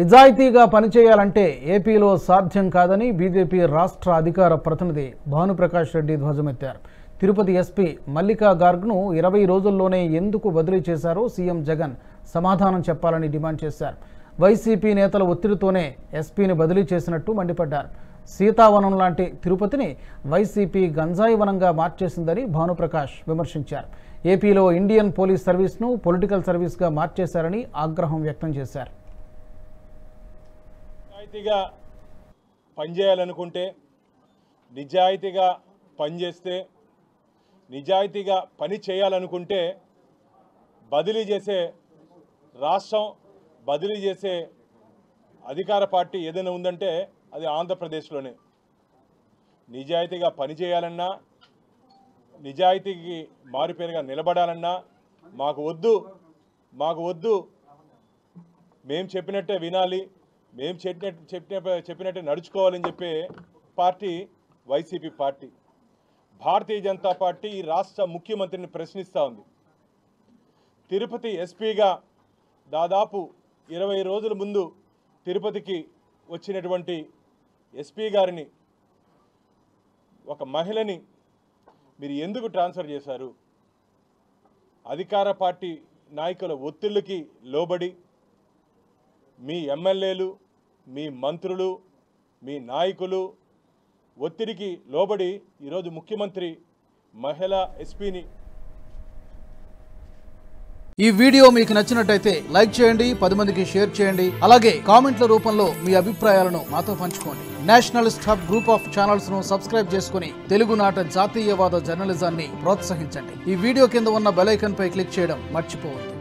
నిజాయితీగా పనిచేయాలంటే ఏపీలో సాధ్యం కాదని బీజేపీ రాష్ట్ర అధికార ప్రతినిధి భానుప్రకాష్ రెడ్డి ధ్వజమెత్తారు. తిరుపతి ఎస్పీ మల్లికా గార్గ్ను 20 రోజుల్లోనే ఎందుకు బదిలీ చేశారో సీఎం జగన్ సమాధానం చెప్పాలని డిమాండ్ చేశారు. వైసీపీ నేతల ఒత్తిడితోనే ఎస్పీని బదిలీ చేసినట్టు మండిపడ్డారు. సీతావనం లాంటి తిరుపతిని వైసీపీ గంజాయి వనంగా మార్చేసిందని భానుప్రకాష్ విమర్శించారు. ఏపీలో ఇండియన్ పోలీస్ సర్వీస్ను పొలిటికల్ సర్వీస్గా మార్చేశారని ఆగ్రహం వ్యక్తం చేశారు. నిజాయితీగా పనిచేయాలనుకుంటే, నిజాయితీగా పనిచేస్తే, నిజాయితీగా పని చేయాలనుకుంటే బదిలీ చేసే రాష్ట్రం, బదిలీ చేసే అధికార పార్టీ ఏదైనా ఉందంటే అది ఆంధ్రప్రదేశ్లోనే. నిజాయితీగా పని చేయాలన్నా, నిజాయితీకి మారుపేరుగా నిలబడాలన్నా మాకు వద్దు, మేము చెప్పినట్టే వినాలి, మేము చెప్పినట్టే నడుచుకోవాలని చెప్పే party YCP party. Bharatiya Janata party ఈ రాష్ట్ర ముఖ్యమంత్రిని ప్రశ్నిస్తూ ఉంది. తిరుపతి ఎస్పీగా దాదాపు 20 రోజుల ముందు తిరుపతికి వచ్చినటువంటి ఎస్పీ గారిని, ఒక మహిళని మీరు ఎందుకు ట్రాన్స్ఫర్ చేశారు? అధికార పార్టీ నాయకుల ఒత్తిళ్ళకి లోబడి మీ ఎమ్మెల్యేలు, మీ మంత్రులు, మీ నాయకులు ఒత్తిడికి లోబడి ఈరోజు ముఖ్యమంత్రి మహిళా ఎస్పీని. ఈ వీడియో మీకు నచ్చినట్టయితే లైక్ చేయండి, 10 మందికి షేర్ చేయండి. అలాగే కామెంట్ల రూపంలో మీ అభిప్రాయాలను మాతో పంచుకోండి. Nationalist hub group of channels ను సబ్స్క్రైబ్ చేసుకుని తెలుగునాట జాతీయవాద జర్నలిజాన్ని ప్రోత్సహించండి. ఈ వీడియో కింద ఉన్న బెల్ ఐకాన్ పై క్లిక్ చేయడం మర్చిపోవద్దు.